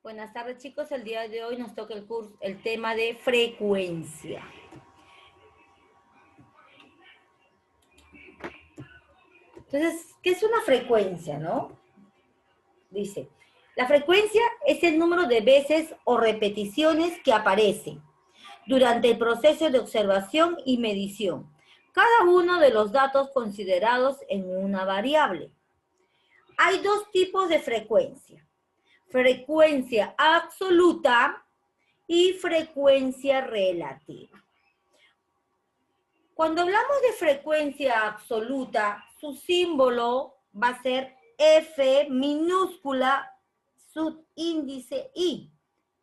Buenas tardes, chicos. El día de hoy nos toca el tema de frecuencia. Entonces, ¿qué es una frecuencia, no? Dice, la frecuencia es el número de veces o repeticiones que aparecen durante el proceso de observación y medición, cada uno de los datos considerados en una variable. Hay dos tipos de frecuencia: frecuencia absoluta y frecuencia relativa. Cuando hablamos de frecuencia absoluta, su símbolo va a ser F minúscula subíndice I.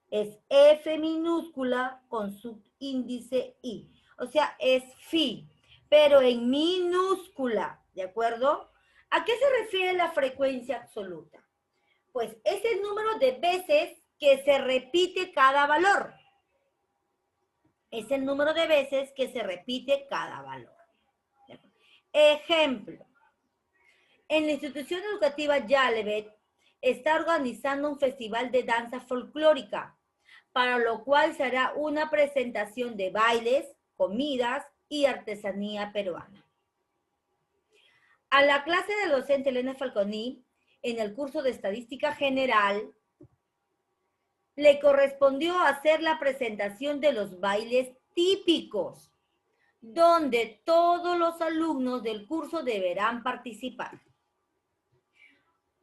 Es F minúscula con subíndice I. O sea, es phi, pero en minúscula, ¿de acuerdo? ¿A qué se refiere la frecuencia absoluta? Pues es el número de veces que se repite cada valor. Es el número de veces que se repite cada valor. Ejemplo, en la institución educativa Yalevet está organizando un festival de danza folclórica, para lo cual se hará una presentación de bailes, comidas y artesanía peruana. A la clase de docente Elena Falconi, en el curso de Estadística General, le correspondió hacer la presentación de los bailes típicos, donde todos los alumnos del curso deberán participar.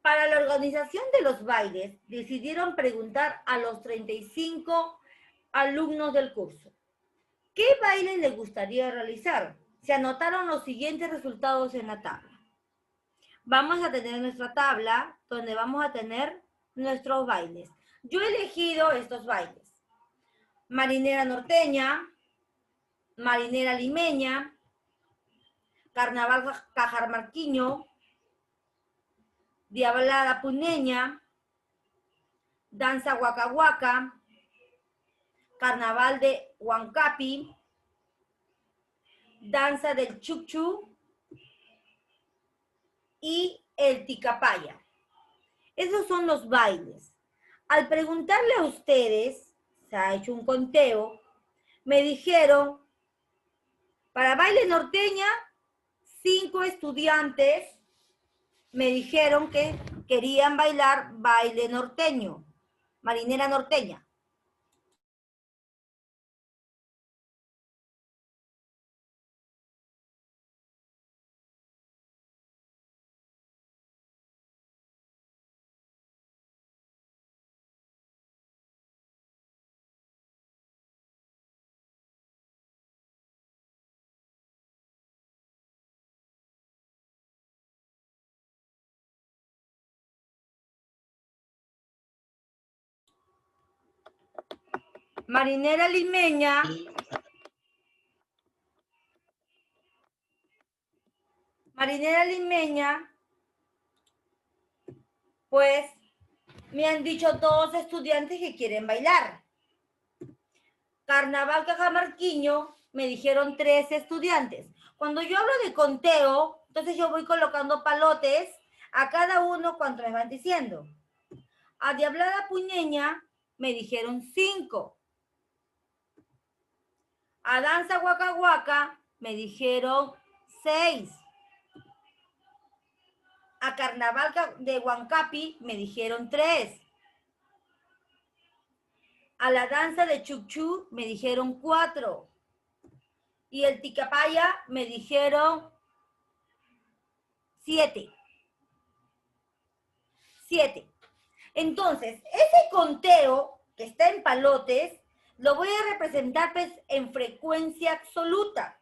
Para la organización de los bailes, decidieron preguntar a los 35 alumnos del curso, ¿qué baile les gustaría realizar? Se anotaron los siguientes resultados en la tabla. Vamos a tener nuestra tabla donde vamos a tener nuestros bailes. Yo he elegido estos bailes: marinera norteña, marinera limeña, carnaval cajamarqueño, diablada puneña, danza huaca huaca, carnaval de Huancapi, danza del chucchu y el ticapaya. Esos son los bailes. Al preguntarle a ustedes, se ha hecho un conteo, me dijeron, para baile norteña, 5 estudiantes me dijeron que querían bailar baile norteño, marinera norteña. Marinera limeña, pues me han dicho 2 estudiantes que quieren bailar. Carnaval cajamarqueño, me dijeron 3 estudiantes. Cuando yo hablo de conteo, entonces yo voy colocando palotes a cada uno cuanto me van diciendo. A diablada puñeña me dijeron 5. A danza huaca huaca me dijeron 6. A carnaval de Huancapi me dijeron 3. A la danza de chucchú me dijeron 4. Y el ticapaya me dijeron 7. Entonces, ese conteo que está en palotes, lo voy a representar pues en frecuencia absoluta.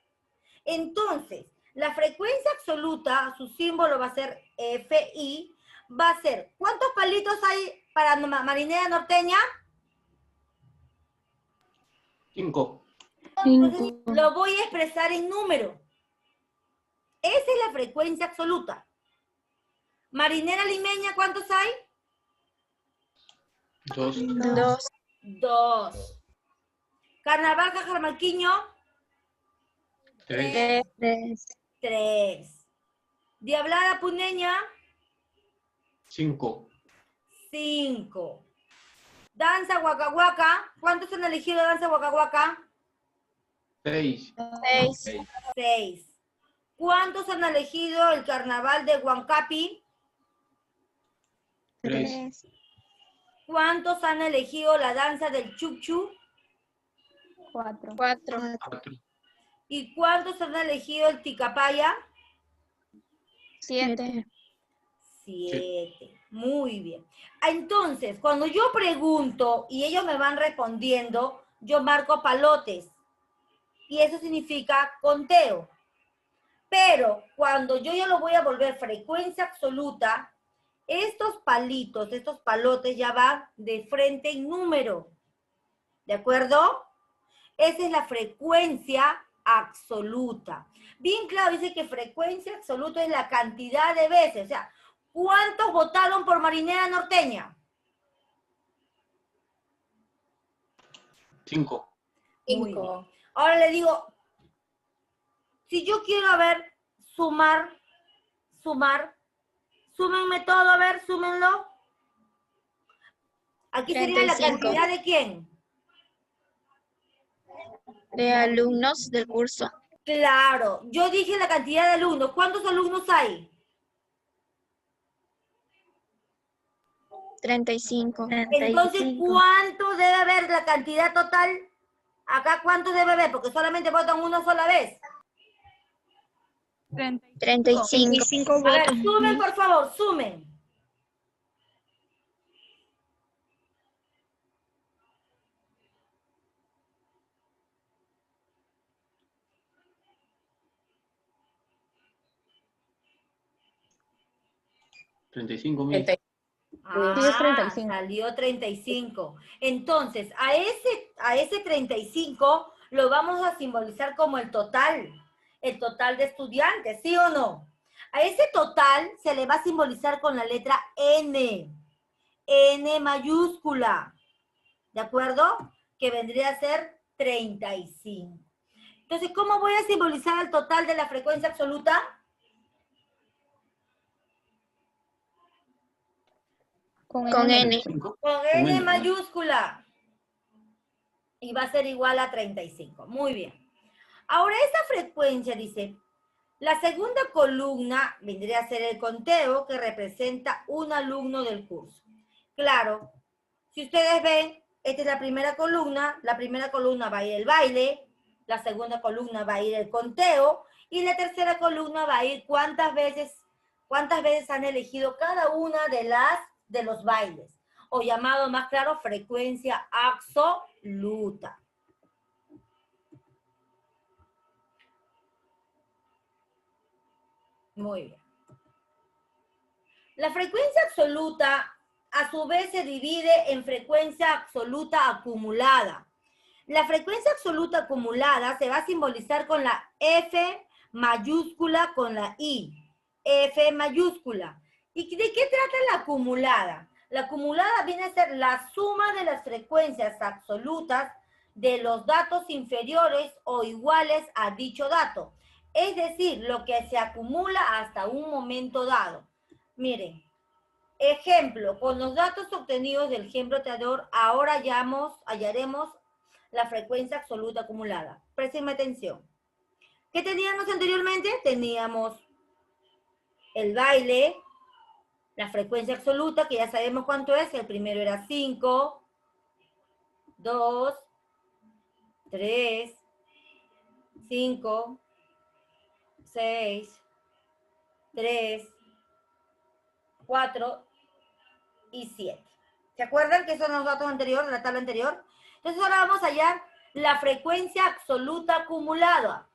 Entonces, la frecuencia absoluta, su símbolo va a ser FI, va a ser, ¿cuántos palitos hay para marinera norteña? 5. Entonces, lo voy a expresar en número. Esa es la frecuencia absoluta. Marinera limeña, ¿cuántos hay? 2. 2. Carnaval cajamarqueño. 3. 3. Diablada puneña. 5. 5. Danza Waka Waka. ¿Cuántos han elegido danza Waka Waka? 6. 6. 6. ¿Cuántos han elegido el carnaval de Huancapi? 3. ¿Cuántos han elegido la danza del Chukchu? 4. 4. ¿Y cuántos han elegido el Ticapaya? 7. 7. Muy bien. Entonces, cuando yo pregunto y ellos me van respondiendo, yo marco palotes. Y eso significa conteo. Pero cuando yo ya lo voy a volver frecuencia absoluta, estos palitos, estos palotes ya van de frente en número. ¿De acuerdo? Esa es la frecuencia absoluta. Bien claro, dice que frecuencia absoluta es la cantidad de veces. O sea, ¿cuántos votaron por Marinera Norteña? 5. Muy bien. Ahora le digo, si yo quiero, a ver, sumar, súmenme todo, a ver, súmenlo. Aquí sería la 35. cantidad de quién. De alumnos del curso. Claro, yo dije la cantidad de alumnos. ¿Cuántos alumnos hay? 35. Entonces, ¿cuánto debe haber la cantidad total? Acá, ¿cuánto debe haber? Porque solamente votan una sola vez. 35 A ver, votos. sumen, por favor, sumen. $35,000. Ah, Sí, es 35. salió 35. Entonces, a ese 35 lo vamos a simbolizar como el total de estudiantes, ¿sí o no? A ese total se le va a simbolizar con la letra N, N mayúscula, ¿de acuerdo? Que vendría a ser 35. Entonces, ¿cómo voy a simbolizar el total de la frecuencia absoluta? Con N. Con N mayúscula. Y va a ser igual a 35. Muy bien. Ahora, esa frecuencia, dice, la segunda columna vendría a ser el conteo que representa un alumno del curso. Claro, si ustedes ven, esta es la primera columna va a ir el baile, la segunda columna va a ir el conteo, y la tercera columna va a ir cuántas veces han elegido cada una de los bailes, o llamado más claro, frecuencia absoluta. Muy bien. La frecuencia absoluta, a su vez, se divide en frecuencia absoluta acumulada. La frecuencia absoluta acumulada se va a simbolizar con la F mayúscula con la I. F mayúscula. ¿Y de qué trata la acumulada? La acumulada viene a ser la suma de las frecuencias absolutas de los datos inferiores o iguales a dicho dato. Es decir, lo que se acumula hasta un momento dado. Miren, ejemplo, con los datos obtenidos del ejemplo anterior, ahora hallaremos la frecuencia absoluta acumulada. Préstenme atención. ¿Qué teníamos anteriormente? Teníamos el baile, la frecuencia absoluta, que ya sabemos cuánto es. El primero era 5, 2, 3, 5, 6, 3, 4 y 7. ¿Se acuerdan que son los datos anteriores, de la tabla anterior? Entonces ahora vamos a hallar la frecuencia absoluta acumulada.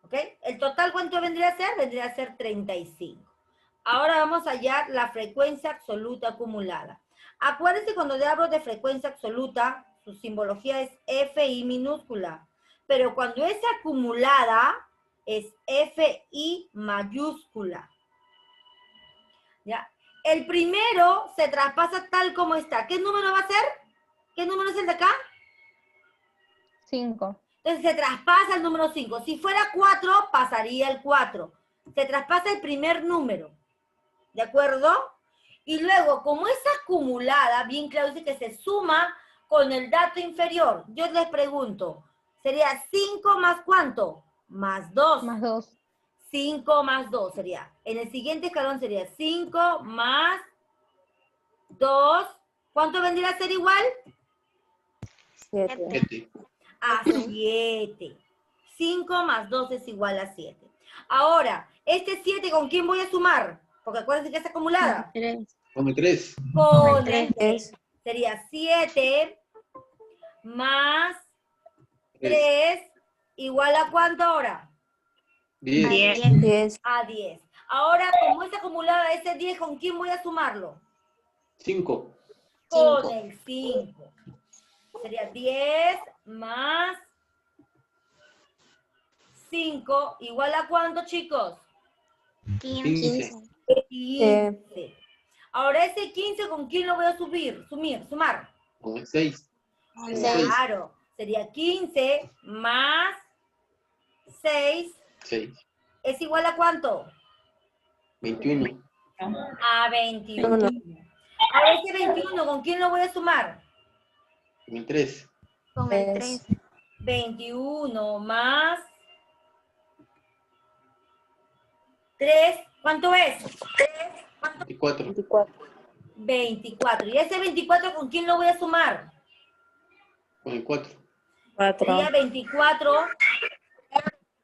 ¿Ok? ¿El total cuánto vendría a ser? Vendría a ser 35. Ahora vamos a hallar la frecuencia absoluta acumulada. Acuérdense cuando le hablo de frecuencia absoluta, su simbología es FI minúscula. Pero cuando es acumulada, es FI mayúscula. ¿Ya? El primero se traspasa tal como está. ¿Qué número va a ser? ¿Qué número es el de acá? 5. Entonces se traspasa el número 5. Si fuera 4, pasaría el 4. Se traspasa el primer número. ¿De acuerdo? Y luego, como es acumulada, bien claro dice que se suma con el dato inferior. Yo les pregunto, ¿sería 5 más cuánto? Más 2. Más 2. 5 más 2 sería. En el siguiente escalón sería 5 más 2. ¿Cuánto vendría a ser igual? 7. 7. A 7. 5 más 2 es igual a 7. Ahora, este 7, ¿con quién voy a sumar? Porque acuérdense que es acumulada. 3. Con el 3. Con el el 3. Sería 7 más 3 igual a ¿cuánto ahora? 10. 10. A 10. Ahora, como es acumulada ese 10, ¿con quién voy a sumarlo? 5. Con 5. el 5. Sería 10 más 5 igual a ¿cuánto, chicos? 15. 15. Ahora ese 15, ¿con quién lo voy a sumar? Con el 6. Claro. Sería 15 más 6 6. es igual a ¿cuánto? 21. A 21. Ahora ese 21, ¿con quién lo voy a sumar? Con el 3. Con el 3. 21 más 3, ¿cuánto es? 24. 24. ¿Y ese 24 con quién lo voy a sumar? Con el 4. Sería 24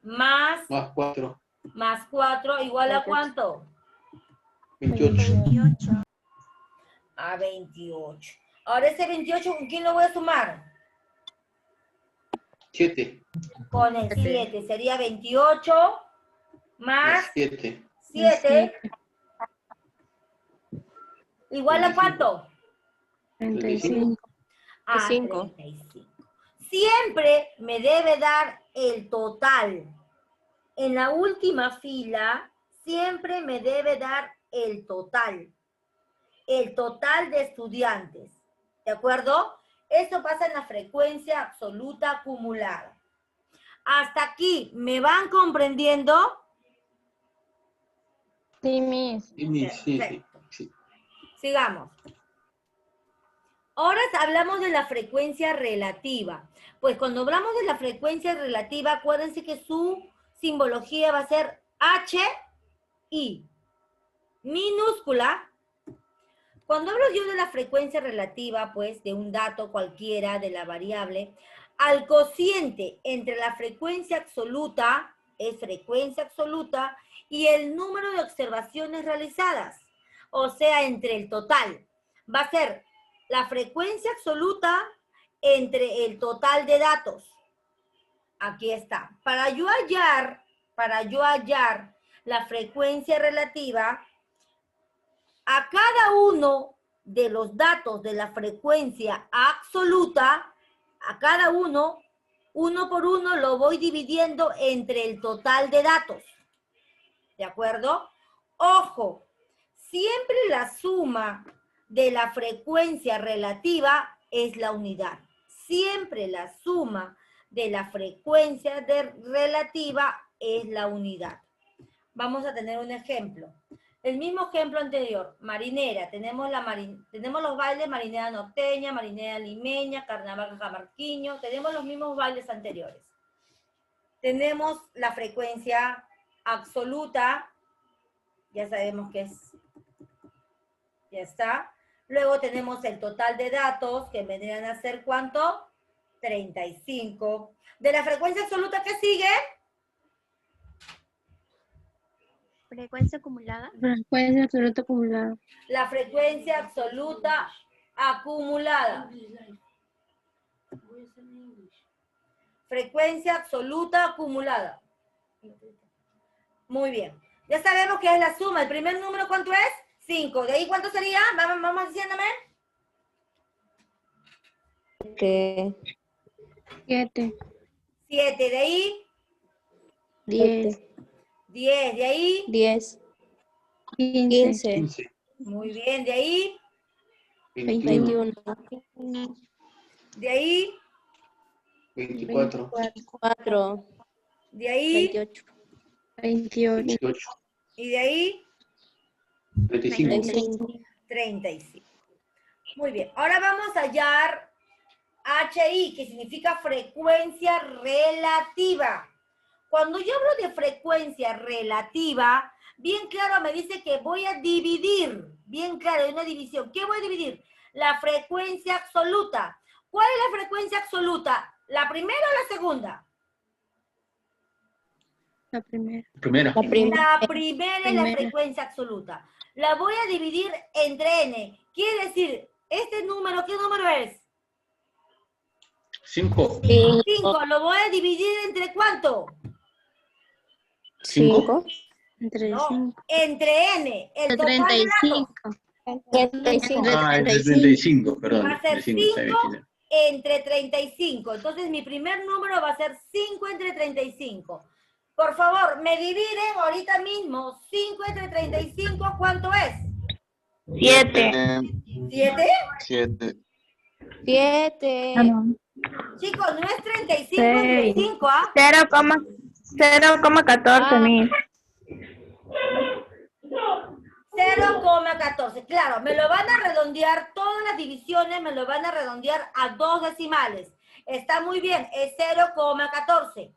más 4. 4 igual a ¿cuánto? 28. A 28. Ahora ese 28, ¿con quién lo voy a sumar? 7. Con el 7. Sería 28 más 7. 7 igual a ¿cuánto? 35. A 35. Siempre me debe dar el total. En la última fila, siempre me debe dar el total. El total de estudiantes. ¿De acuerdo? Esto pasa en la frecuencia absoluta acumulada. Hasta aquí, ¿me van comprendiendo? Sí, Miss. Perfecto. Sigamos. Ahora hablamos de la frecuencia relativa. Pues cuando hablamos de la frecuencia relativa, acuérdense que su simbología va a ser HI. Minúscula. Cuando hablo yo de la frecuencia relativa, pues, de un dato cualquiera de la variable, al cociente entre la frecuencia absoluta, es frecuencia absoluta, y el número de observaciones realizadas, o sea, entre el total, va a ser la frecuencia absoluta entre el total de datos. Aquí está. Para yo hallar la frecuencia relativa, a cada uno de los datos de la frecuencia absoluta, a cada uno por uno, lo voy dividiendo entre el total de datos. ¿De acuerdo? Ojo, siempre la suma de la frecuencia relativa es la unidad. Siempre la suma de la frecuencia relativa es la unidad. Vamos a tener un ejemplo. El mismo ejemplo anterior, marinera. Tenemos los bailes marinera norteña, marinera limeña, carnaval cajamarqueño. Tenemos los mismos bailes anteriores. Tenemos la frecuencia absoluta. Ya sabemos que es. Ya está. Luego tenemos el total de datos, que vendrían a ser ¿cuánto? 35. De la frecuencia absoluta, ¿qué sigue? Frecuencia acumulada. Frecuencia absoluta acumulada. La frecuencia absoluta acumulada. Frecuencia absoluta acumulada. Muy bien. Ya sabemos que es la suma. ¿El primer número cuánto es? 5. ¿De ahí cuánto sería? Vamos diciéndome. 7. 7. ¿De ahí? 10. 10. ¿De ahí? 10. 15. Muy bien. ¿De ahí? 21. ¿De ahí? 24. 4. ¿De ahí? 28. 28. ¿Y de ahí? 35. 35. Muy bien. Ahora vamos a hallar HI, que significa frecuencia relativa. Cuando yo hablo de frecuencia relativa, bien claro me dice que voy a dividir, bien claro, hay una división. ¿Qué voy a dividir? La frecuencia absoluta. ¿Cuál es la frecuencia absoluta? ¿La primera o la segunda? La primera. Primera. La primera. La primera es la frecuencia absoluta. La voy a dividir entre n. Quiere decir, este número, ¿qué número es? 5. 5. ¿Lo voy a dividir entre cuánto? 5. Entre No, 5. entre n. El total de datos 35. Ah, entre 35, perdón. va a ser 35, está bien, 5 sí. entre 35. Entonces, mi primer número va a ser 5 entre 35. Por favor, me dividen ahorita mismo 5 entre 35, ¿cuánto es? 7. ¿7? 7. 7. Chicos, no es 35 entre 5, ¿ah? 0,14, Miss. 0,14. Claro, me lo van a redondear, todas las divisiones me lo van a redondear a 2 decimales. Está muy bien, es 0,14.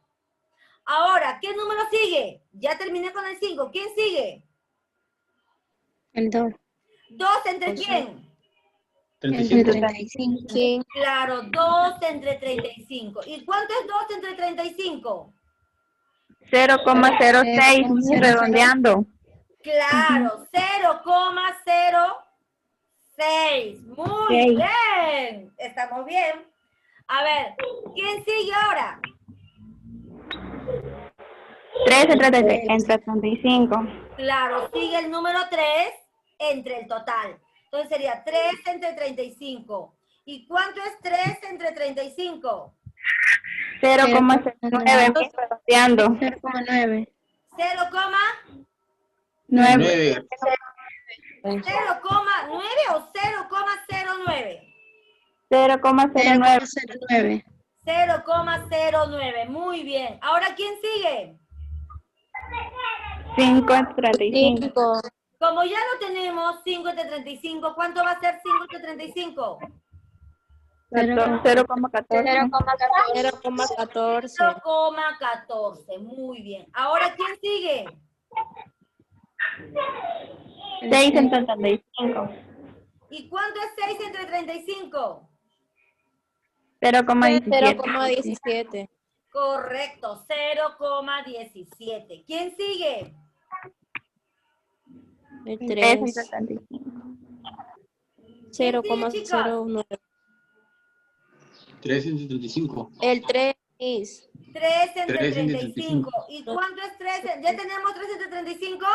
Ahora, ¿qué número sigue? Ya terminé con el 5. ¿Quién sigue? El 2. ¿2 entre quién? Entre 35. 35. Sí. Claro, 2 entre 35. ¿Y cuánto es 2 entre 35? 0,06, Miss, redondeando. Claro, 0,06. Muy Ok. bien. Estamos bien. A ver, ¿quién sigue ahora? 3 entre 35. Claro, sigue el número 3 entre el total. Entonces sería 3 entre 35. ¿Y cuánto es 3 entre 35? 0,09, Miss, redondeando. 0,9. 9. 0,9 o 0,09. 0,09. 0,09. 0,09. Muy bien. Ahora, ¿quién sigue? 5 entre 35. 5. Como ya lo tenemos, 5 entre 35, ¿cuánto va a ser 5 entre 35? 0,14. 0,14. 0,14. Muy bien. Ahora, ¿quién sigue? 6 entre 35. ¿Y cuánto es 6 entre 35? 0,17. 0,17. Correcto, 0,17. ¿Quién sigue? El 3 3. entre 35. ¿Quién sigue, chicos? 0,09. 3 entre 35. El 3. 3 entre 3 entre 35. ¿Y cuánto es 3? ¿Ya tenemos 3 entre 35?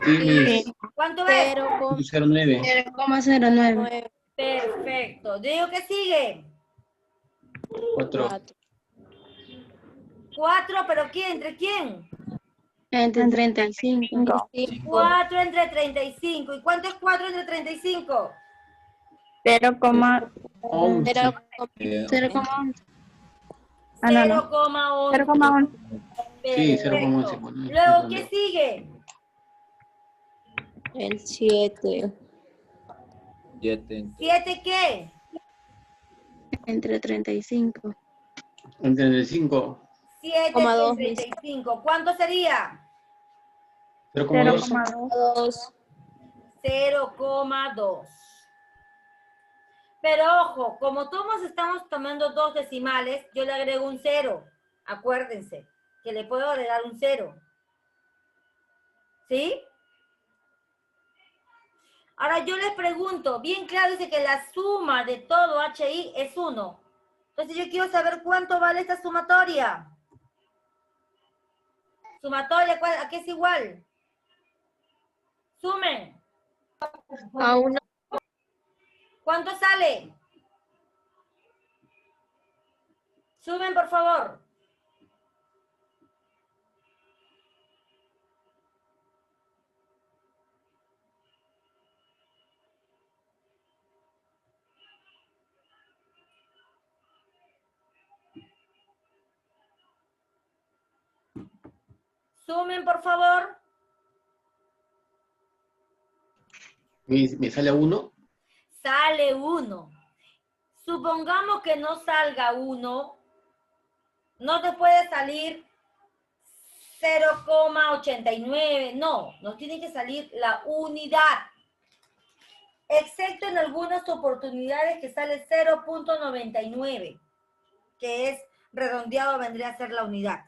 Sí, Miss. ¿Cuánto es? 09. 0,09. Perfecto. Digo que sigue. 4. 4, ¿pero quién? ¿Entre quién? Entre 35. 4 entre 35. ¿Y cuánto es 4 entre 35? 0,11. 0,11. Ah, no, no. 0,11. 0,11. Sí, Perfecto. 0,11. Luego, ¿qué sigue? El 7. 7, ¿qué? Entre 35. Entre 35. 7 0,2. entre 35. ¿Cuánto sería? 0,2. 2. 0,2. Pero ojo, como todos estamos tomando 2 decimales, yo le agrego un 0. Acuérdense que le puedo agregar un 0. ¿Sí? Ahora yo les pregunto, bien claro dice que la suma de todo HI es 1. Entonces yo quiero saber cuánto vale esta sumatoria. Sumatoria, ¿a qué es igual? Sumen. A 1. ¿Cuánto sale? Sumen, por favor. Sumen, por favor. Me sale a 1. Sale 1. Supongamos que no salga 1, no te puede salir 0,89, no, nos tiene que salir la unidad. Excepto en algunas oportunidades que sale 0,99, que es redondeado, vendría a ser la unidad.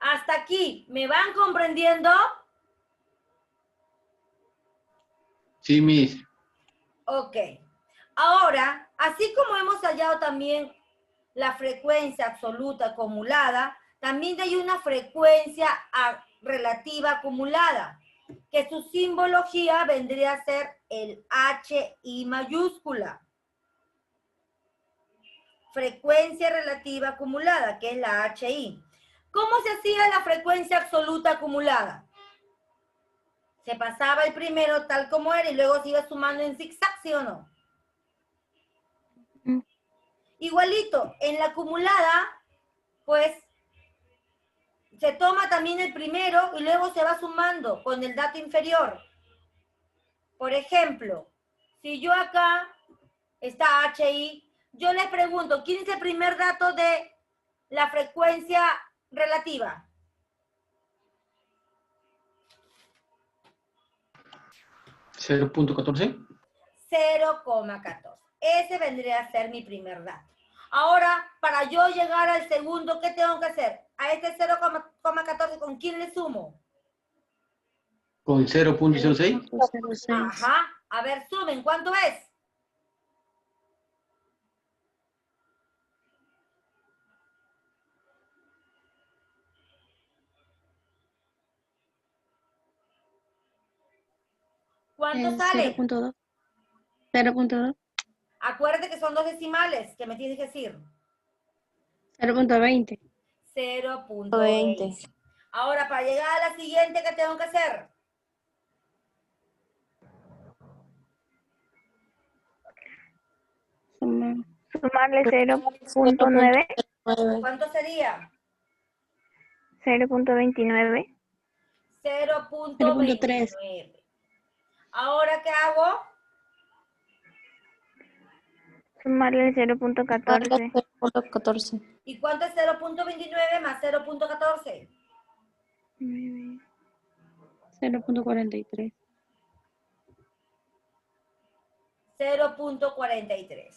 Hasta aquí, ¿me van comprendiendo? Sí, Miss. Ok. Ahora, así como hemos hallado también la frecuencia absoluta acumulada, también hay una frecuencia relativa acumulada, que su simbología vendría a ser el HI mayúscula. Frecuencia relativa acumulada, que es la HI. ¿Cómo se hacía la frecuencia absoluta acumulada? Se pasaba el primero tal como era y luego se iba sumando en zigzag, ¿sí o no? Igualito, en la acumulada, pues, se toma también el primero y luego se va sumando con el dato inferior. Por ejemplo, si yo acá está HI, yo les pregunto, ¿quién es el primer dato de la frecuencia relativa? 0.14. 0,14. Ese vendría a ser mi primer dato. Ahora, para yo llegar al segundo, ¿qué tengo que hacer? A este 0,14, ¿con quién le sumo? Con 0.06. 0.06. Ajá. A ver, sumen. ¿Cuánto es? ¿Cuánto sale? 0.2. 0.2. Acuérdate que son 2 decimales que me tienes que decir. 0.20. 0.20. Ahora, para llegar a la siguiente, ¿qué tengo que hacer? Sumarle 0.9, ¿Cuánto sería? 0.29, 0.29. Ahora, ¿qué hago? sumarle el 0.14, 14. ¿Y cuánto es 0.29 más 0.14? 0.43. 0.43.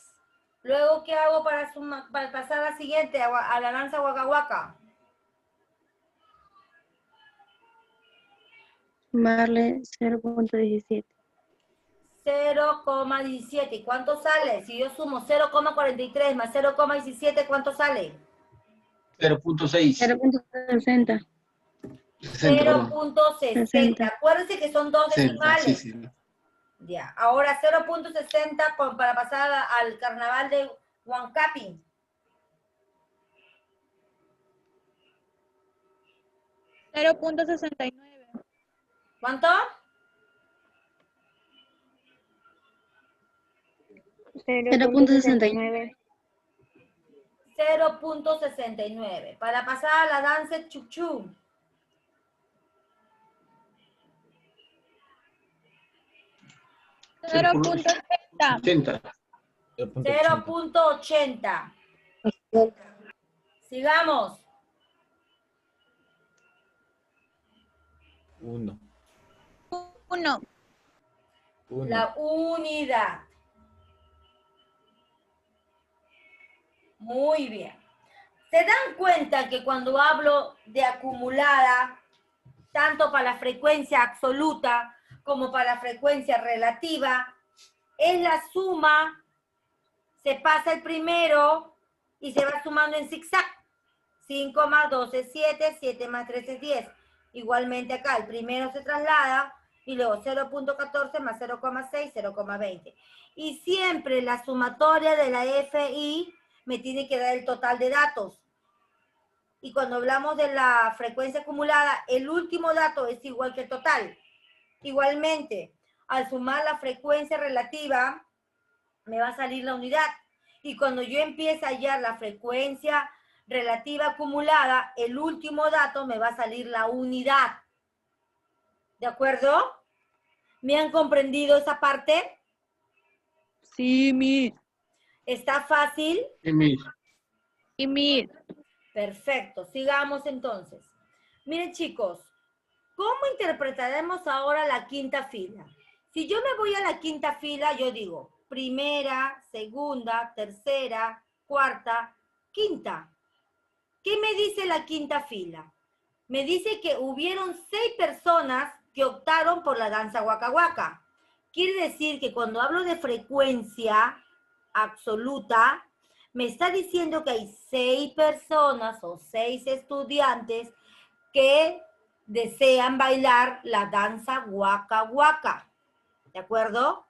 Luego, ¿qué hago para pasar a la siguiente, a la danza Waka Waka? Sumarle 0.17. 0,17. ¿Y cuánto sale? Si yo sumo 0,43 más 0,17, ¿cuánto sale? 0.6. 0.60. 60, perdón. 0.60. Acuérdense que son 2 60, sí, decimales. sí. Ya. Ahora 0.60 para pasar al carnaval de Huancapi. ¿Cuánto? 0.69, 0.69. Para pasar a la danza chuchú. 0.80. 0.80. Sigamos. 1. La unidad. Muy bien. ¿Se dan cuenta que cuando hablo de acumulada, tanto para la frecuencia absoluta como para la frecuencia relativa, es la suma, se pasa el primero y se va sumando en zigzag? 5 más 2 es 7, 7 más 3 es 10. Igualmente acá, el primero se traslada y luego 0.14 más 0,6, 0,20. Y siempre la sumatoria de la FI me tiene que dar el total de datos. Y cuando hablamos de la frecuencia acumulada, el último dato es igual que el total. Igualmente, al sumar la frecuencia relativa, me va a salir la unidad. Y cuando yo empiece a hallar la frecuencia relativa acumulada, el último dato me va a salir la unidad. ¿De acuerdo? ¿Me han comprendido esa parte? Sí, Miss. ¿Está fácil? Sí, Miss. Sí, Miss. Perfecto, sigamos entonces. Miren chicos, ¿cómo interpretaremos ahora la quinta fila? Si yo me voy a la quinta fila, yo digo primera, segunda, tercera, cuarta, quinta. ¿Qué me dice la quinta fila? Me dice que hubieron 6 personas que optaron por la danza Waka Waka. Quiere decir que cuando hablo de frecuencia absoluta, me está diciendo que hay 6 personas o 6 estudiantes que desean bailar la danza Waka Waka. ¿De acuerdo?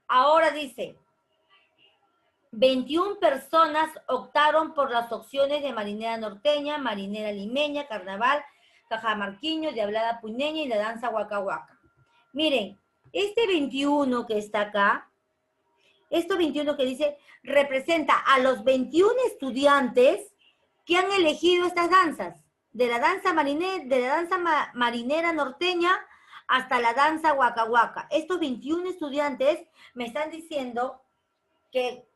Ahora dice, 21 personas optaron por las opciones de marinera norteña, marinera limeña, carnaval, cajamarquino, diablada puneña y la danza Waka Waka. Miren, este 21 que está acá, esto 21 que dice, representa a los 21 estudiantes que han elegido estas danzas, de la danza marinera norteña hasta la danza Waka Waka. Estos 21 estudiantes me están diciendo que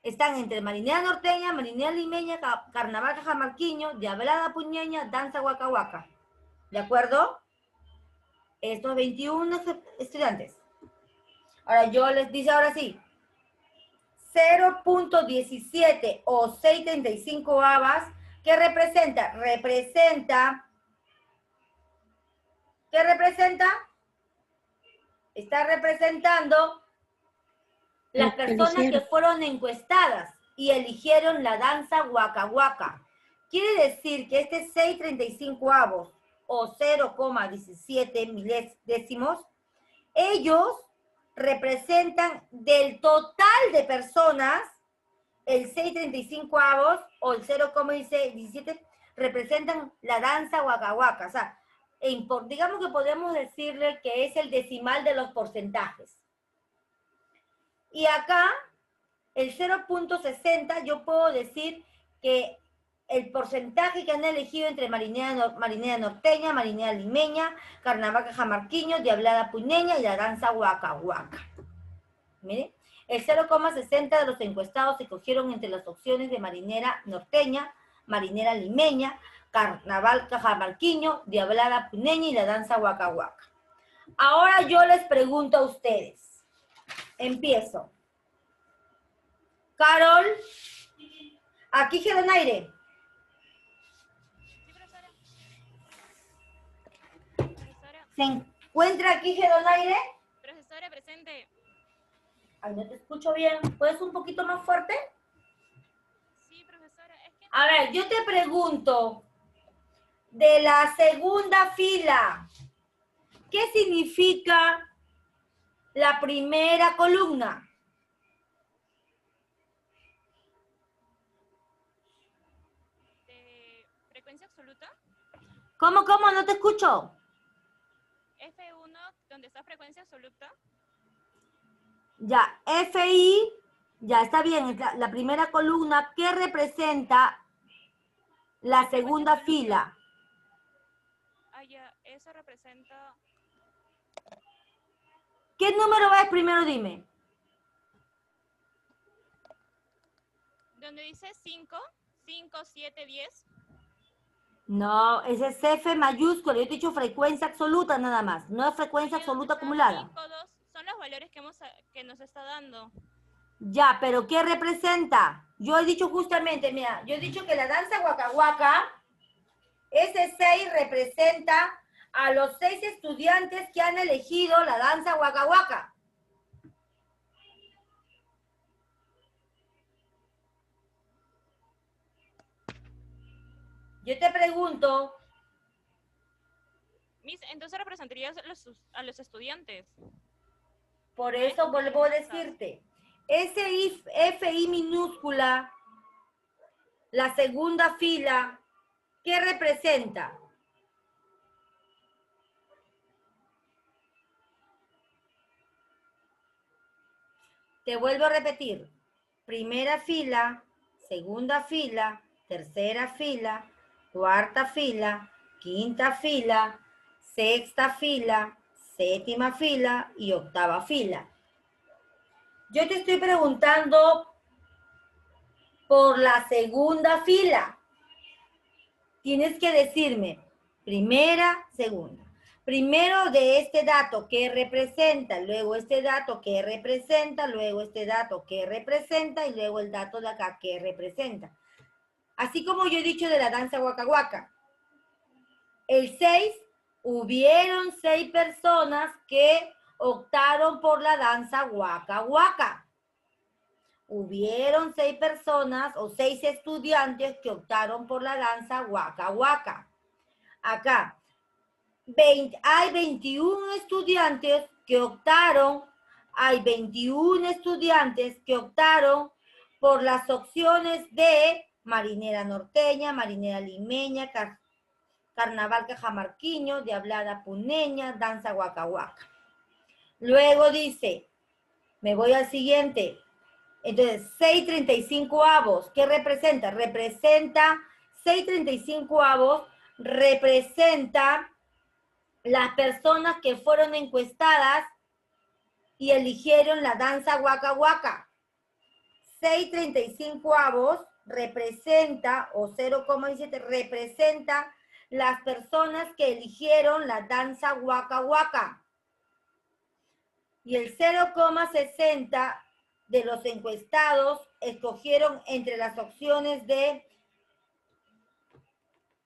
están entre marinera norteña, marinera limeña, carnaval cajamarquino, diablada puñeña, danza Waka Waka. ¿De acuerdo? Estos 21 estudiantes. Ahora yo les dice ahora sí, 0.17 o 635 avas, ¿qué representa? ¿Qué representa? Está representando las personas que fueron encuestadas y eligieron la danza Waka Waka. Quiere decir que este 635 avos o 0,17 milésimos, ellos representan del total de personas, el 635 avos o el 0,17 representan la danza Waka Waka. O sea, digamos que podemos decirle que es el decimal de los porcentajes. Y acá, el 0.60, yo puedo decir que el porcentaje que han elegido entre marinera norteña, marinera limeña, carnaval cajamarquino, diablada puneña y la danza Waka Waka. Miren, el 0,60 de los encuestados se cogieron entre las opciones de marinera norteña, marinera limeña, carnaval cajamarquino, diablada puneña y la danza Waka Waka. Ahora yo les pregunto a ustedes. Empiezo. Carol, aquí Gedonaire. ¿Se encuentra aquí Gedonaire? Profesora, presente. Ay, no te escucho bien. ¿Puedes un poquito más fuerte? Sí, profesora. Es que... A ver, yo te pregunto, de la segunda fila, ¿qué significa la primera columna? ¿De frecuencia absoluta? ¿Cómo? No te escucho. F1, donde está frecuencia absoluta. Ya, FI, ya está bien, es la primera columna. ¿Qué representa la segunda fila? Ah, ya, eso representa... ¿Qué número es primero? Dime. Donde dice 5, 7, 10. No, ese es F mayúsculo. Yo te he dicho frecuencia absoluta nada más. No es frecuencia absoluta acumulada. 5, 2, son los valores que nos está dando. Ya, pero ¿qué representa? Yo he dicho justamente, mira, yo he dicho que la danza Waka Waka, ese 6 representa a los 6 estudiantes que han elegido la danza Waka Waka. Yo te pregunto. Miss, entonces representaría a los estudiantes. Por eso vuelvo a decirte. Ese FI minúscula, la segunda fila, ¿qué representa? Te vuelvo a repetir. Primera fila, segunda fila, tercera fila, cuarta fila, quinta fila, sexta fila, séptima fila y octava fila. Yo te estoy preguntando por la segunda fila. Tienes que decirme primera, segunda. Primero de este dato que representa, luego este dato que representa, luego este dato que representa y luego el dato de acá que representa. Así como yo he dicho de la danza Waka Waka. El 6, hubieron 6 personas que optaron por la danza Waka Waka. Hubieron 6 personas o 6 estudiantes que optaron por la danza Waka Waka. Acá, hay 21 estudiantes que optaron, por las opciones de marinera norteña, marinera limeña, carnaval cajamarquiño, diablada puneña, danza Waka Waka. Luego dice, me voy al siguiente. Entonces, 6/35, ¿qué representa? Representa 6/35, representa las personas que fueron encuestadas y eligieron la danza Waka Waka. 6/35 representa, o 0,17, representa las personas que eligieron la danza Waka Waka. Y el 0,60 de los encuestados escogieron entre las opciones de...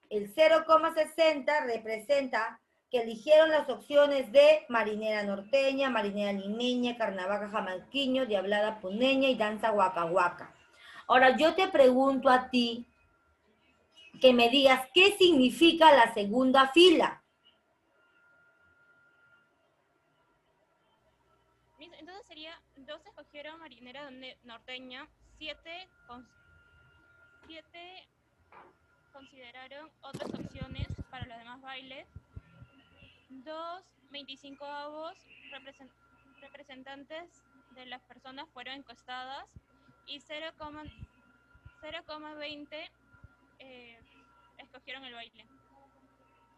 El 0,60 representa que eligieron las opciones de marinera norteña, marinera limeña, carnaval cajamarquiño, diablada puneña y danza Waka Waka. Ahora yo te pregunto a ti que me digas qué significa la segunda fila. Entonces sería, 2 escogieron marinera norteña, 7 consideraron otras opciones para los demás bailes, 2 25avos representantes de las personas fueron encuestadas y 0,20 escogieron el baile.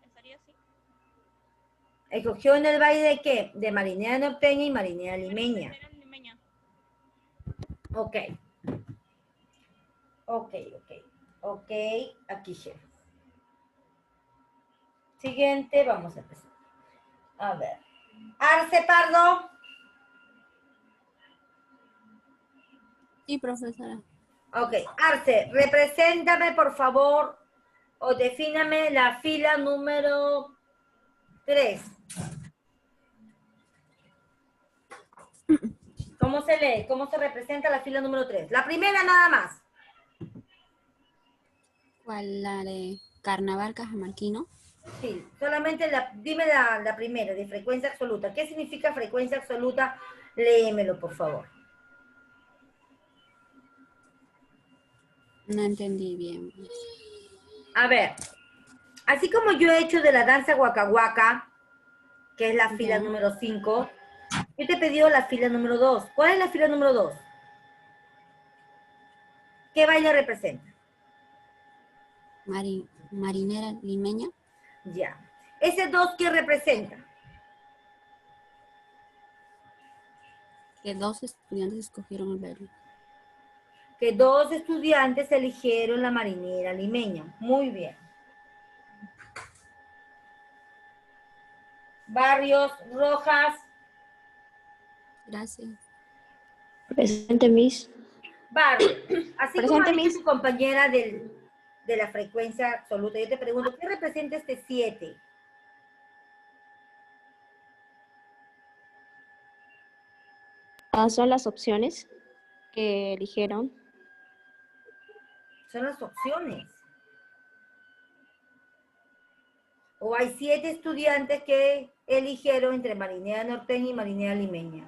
¿Estaría así? ¿Escogieron el baile de qué? De marinera norteña y marinera limeña. Marinera limeña. Ok. Ok, aquí ya. Siguiente, vamos a empezar. A ver. Arce Pardo. Sí, profesora. Ok, Arce, represéntame por favor o defíname la fila número 3. ¿Cómo se lee? ¿Cómo se representa la fila número 3? La primera nada más. ¿Cuál? La de carnaval cajamarquino. Sí, solamente dime la primera, de frecuencia absoluta. ¿Qué significa frecuencia absoluta? Léemelo, por favor. No entendí bien. A ver, así como yo he hecho de la danza Waka Waka, que es la fila Ya. número 5, yo te he pedido la fila número 2. ¿Cuál es la fila número 2? ¿Qué baile representa? Marinera limeña. Ya. ¿Ese 2 qué representa? Que 2 estudiantes escogieron el baile. Que 2 estudiantes eligieron la marinera limeña. Muy bien. Barrios, Rojas. Gracias. Presente, Miss. Barrios. Así como Presente, ha dicho Miss. tu compañera de la frecuencia absoluta, yo te pregunto, ¿qué representa este 7? Son las opciones que eligieron. Son las opciones. O hay 7 estudiantes que eligieron entre marinera norteña y marinera limeña.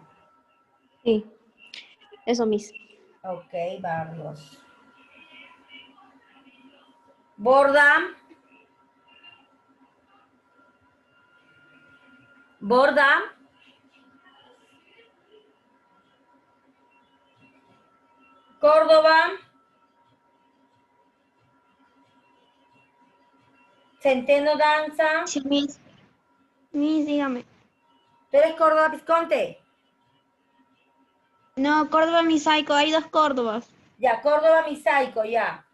Sí, eso, Miss. Ok, Barrios. Borda. Borda. Córdoba. Centeno Danza. Sí, Miss. Miss, dígame. ¿Tú eres Córdoba Visconti? No, Córdoba Misaico, hay dos Córdobas. Ya, Córdoba Misaico, ya.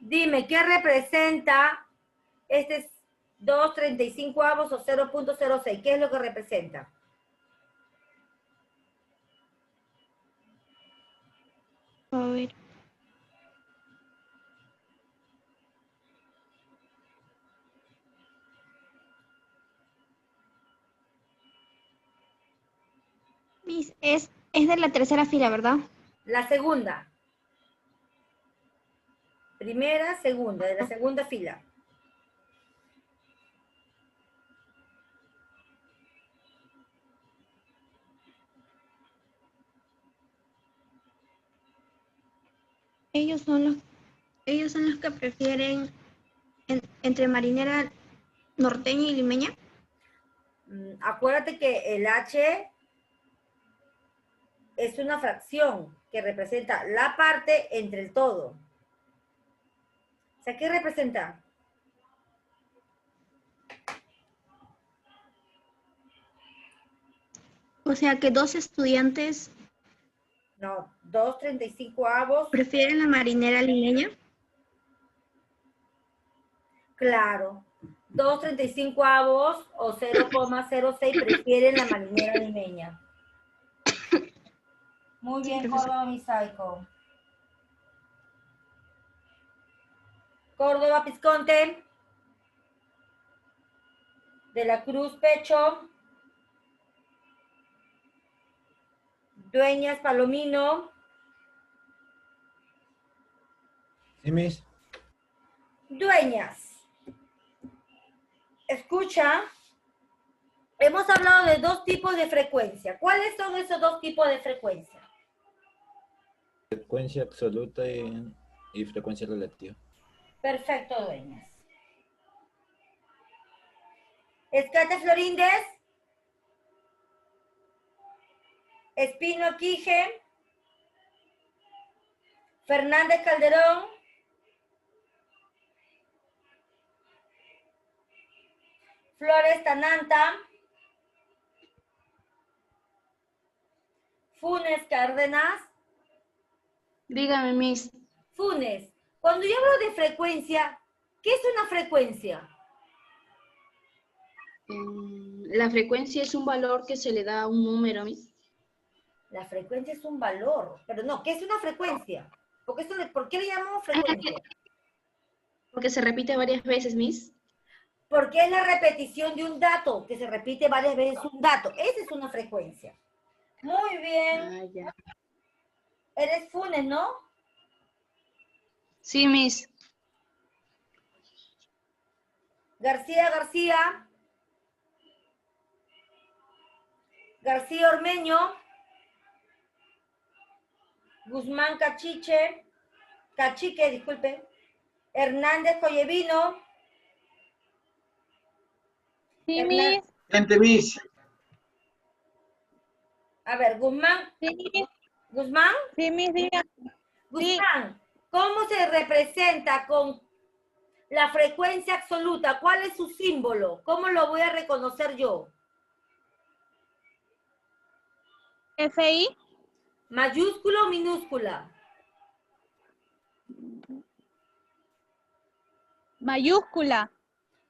Dime, ¿qué representa este 2/35 o 0.06? ¿Qué es lo que representa? A ver. Miss, es de la tercera fila, ¿verdad? La segunda. Primera, segunda, de la segunda fila. Ellos son los que prefieren entre marinera norteña y limeña. Acuérdate que el H es una fracción que representa la parte entre el todo. O sea, ¿qué representa? O sea que dos estudiantes No, 2/35. prefieren la marinera limeña. Claro. 2/35 o 0,06 prefieren la marinera limeña. Muy Sí, bien, profesor. Córdoba Misaico. Córdoba Visconti. De la Cruz Pecho. Dueñas Palomino. Sí, Miss. Dueñas. Escucha. Hemos hablado de dos tipos de frecuencia. ¿Cuáles son esos dos tipos de frecuencia? Frecuencia absoluta y frecuencia relativa. Perfecto, Dueñas. Escate Floríndez. Espino Quije. Fernández Calderón. Flores Tananta. Funes Cárdenas. Dígame, Miss. Funes, cuando yo hablo de frecuencia, ¿qué es una frecuencia? La frecuencia es un valor que se le da a un número, Miss. La frecuencia es un valor, pero no, ¿qué es una frecuencia? ¿Por qué le llamamos frecuencia? Porque se repite varias veces, Miss. Porque es la repetición de un dato, que se repite varias veces un dato. Esa es una frecuencia. Muy bien. Ah, ya. Eres Funes, ¿no? Sí, Miss. García García. García Ormeño. Guzmán Cachique, disculpe. Hernández Collevino. Sí, Miss. Gente, Miss. A ver, Guzmán. Sí, Guzmán. sí, Miss, diga. Guzmán, ¿cómo se representa con la frecuencia absoluta? ¿Cuál es su símbolo? ¿Cómo lo voy a reconocer yo? FI. ¿Mayúscula o minúscula? Mayúscula.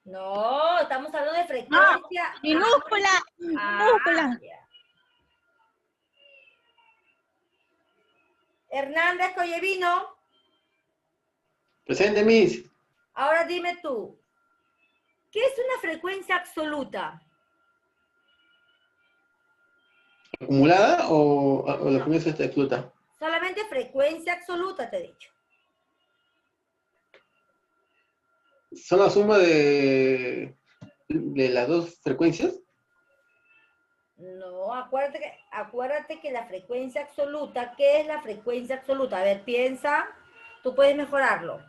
No, estamos hablando de frecuencia. Minúscula. Minúscula. Ya. Hernández Collevino, Presente, Miss. ahora dime tú, ¿qué es una frecuencia absoluta? ¿Acumulada o la frecuencia está absoluta? Solamente frecuencia absoluta, te he dicho. ¿Son la suma de las dos frecuencias? No, acuérdate que la frecuencia absoluta, ¿qué es la frecuencia absoluta? A ver, piensa, tú puedes mejorarlo.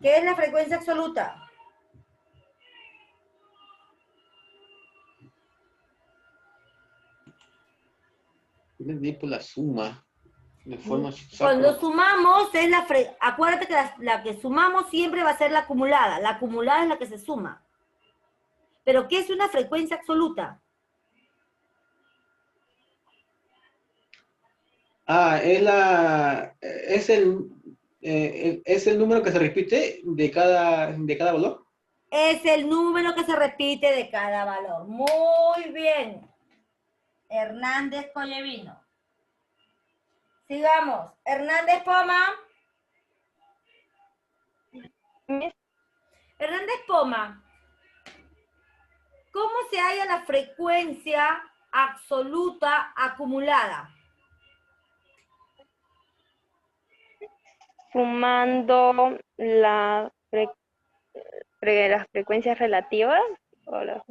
¿Qué es la frecuencia absoluta? Entendí por la suma. De forma zigzag. Cuando sumamos, es acuérdate que la que sumamos siempre va a ser la acumulada. La acumulada es la que se suma. ¿Pero qué es una frecuencia absoluta? Es el número que se repite de cada valor. Es el número que se repite de cada valor. Muy bien. Hernández Collevino. Sigamos. Hernández Poma. Hernández Poma. ¿Cómo se halla la frecuencia absoluta acumulada? Sumando las frecuencias relativas. ¿O ¿Las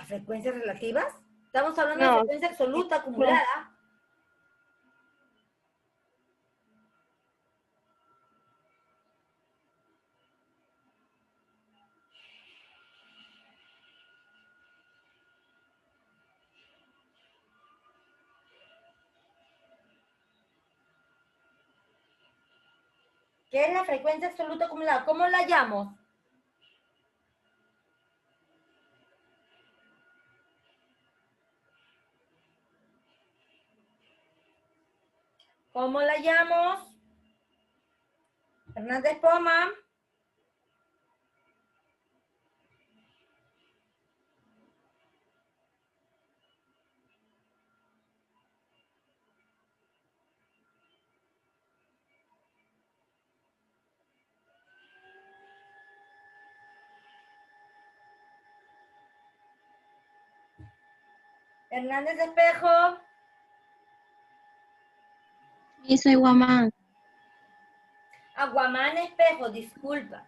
frecuencias relativas? Estamos hablando No. de frecuencia absoluta acumulada. ¿Qué es la frecuencia absoluta acumulada? ¿Cómo la llamo? ¿Cómo la llamo? Hernández Poma. Hernández Espejo. Y soy Guamán. Guamán Espejo, disculpa.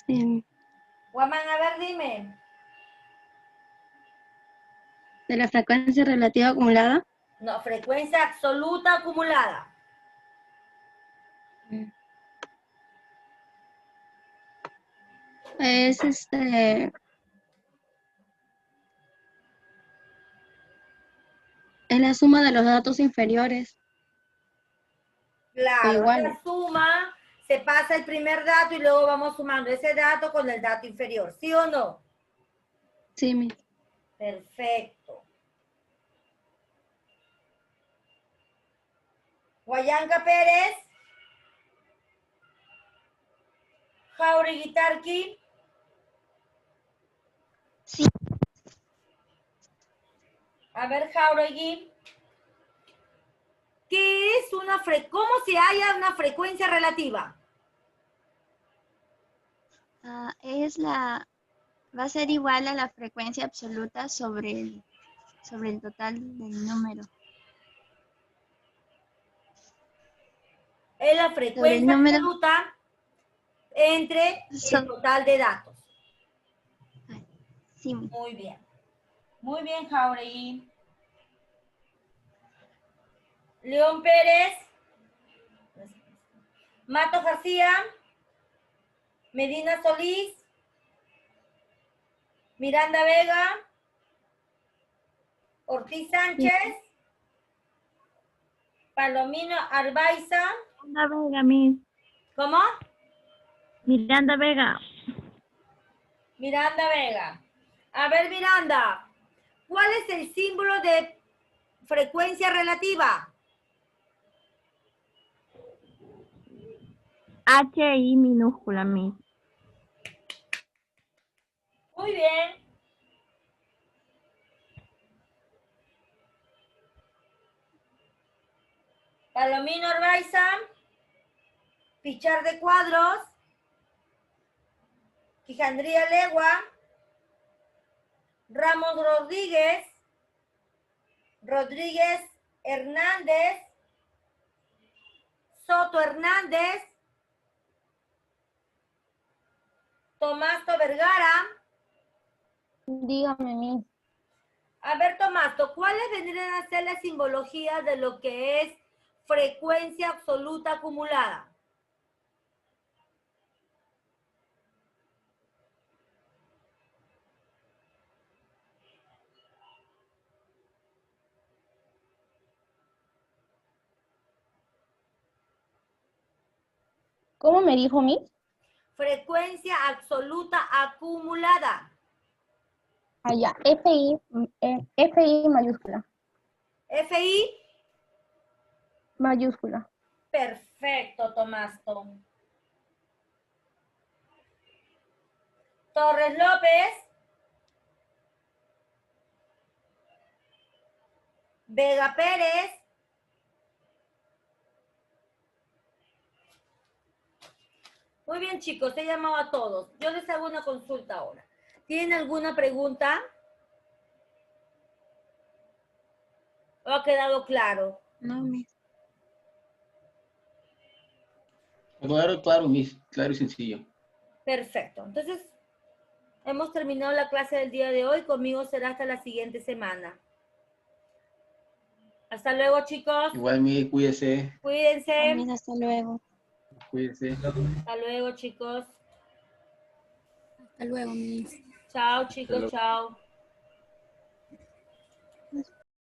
Sí. Guamán, a ver, dime. De la frecuencia relativa acumulada. No, frecuencia absoluta acumulada. Es es la suma de los datos inferiores. Claro, igual. la suma, se pasa el primer dato y luego vamos sumando ese dato con el dato inferior, ¿sí o no? Sí, mi. Perfecto. Guayanca Pérez. Jauregui Tarqui. Sí. A ver, Jauregui. ¿Qué es cómo se halla una frecuencia relativa? Va a ser igual a la frecuencia absoluta sobre el total del número. Es la frecuencia absoluta entre el total de datos. Sí. Muy bien. Muy bien, Jauregui. León Pérez. Mato García. Medina Solís. Miranda Vega. Ortiz Sánchez. Palomino Arbaiza. Miranda Vega, Miss. ¿Cómo? Miranda Vega. Miranda Vega. A ver, Miranda, ¿cuál es el símbolo de frecuencia relativa? HI minúscula, Miss. Muy bien. Palomino Arbaiza. Pichar de Cuadros. Quijandría Legua. Ramos Rodríguez. Rodríguez Hernández. Soto Hernández. Tomasto Vergara. Dígame, Miss. A ver, Tomasto, ¿cuáles vendrían a ser las simbologías de lo que es frecuencia absoluta acumulada? ¿Cómo me dijo, Miss? Frecuencia absoluta acumulada. Allá, FI mayúscula. FI. Mayúscula. Perfecto, Tomasto. Torres López. Vega Pérez. Muy bien, chicos, he llamado a todos. Yo les hago una consulta ahora. ¿Tienen alguna pregunta? ¿O ha quedado claro? No, Miss. Claro, Miss. Claro y sencillo. Perfecto. Entonces, hemos terminado la clase del día de hoy. Conmigo será hasta la siguiente semana. Hasta luego, chicos. Igual, Miss, cuídese. Cuídense. Miss, hasta luego. Cuídese. Hasta luego, chicos. Hasta luego, Miss. Chao, chicos. Chao.